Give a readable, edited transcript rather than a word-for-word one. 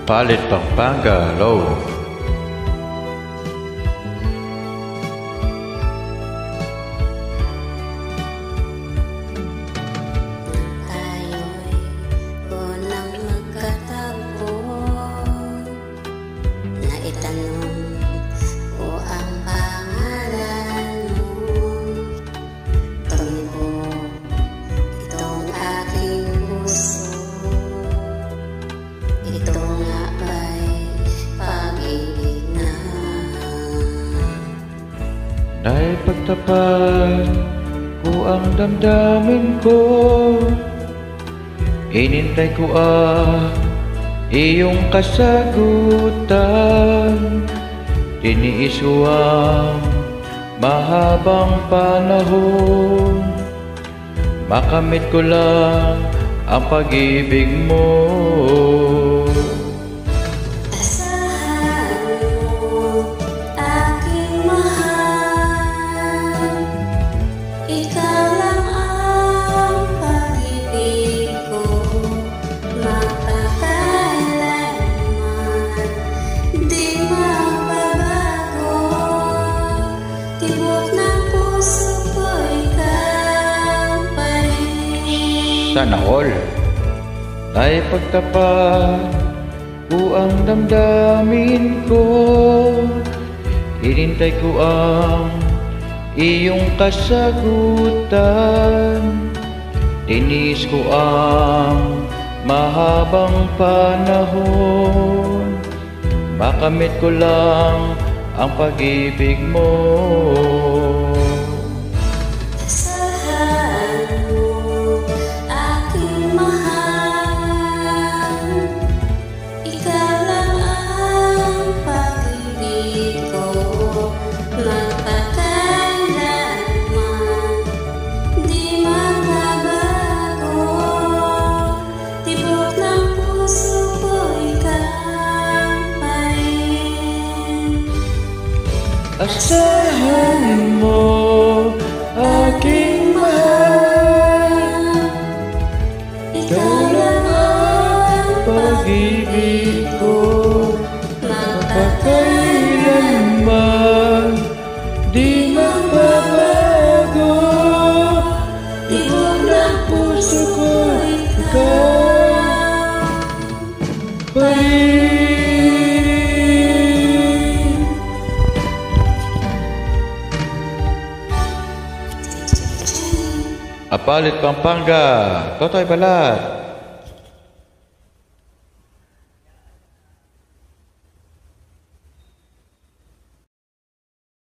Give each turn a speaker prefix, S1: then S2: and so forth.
S1: Palit Pampanga Low. Dahil pagtapat ko ang damdamin ko, inintay ko iyong kasagutan. Tiniis ko ang mahabang panahon, makamit ko lang ang pag-ibig mo. Sana all. Dahil pagtapat ko ang damdamin ko, inintay ko ang iyong kasagutan. Tinis ko ang mahabang panahon, makamit ko lang ang pag-ibig mo. Asahan mo, aking mahal, ikaw lang ang pag-ibig ko, mapakailanman, di magbabago. Tibok ng puso ko, ikaw pa rin. Palit Pampanga, Totoy Balat.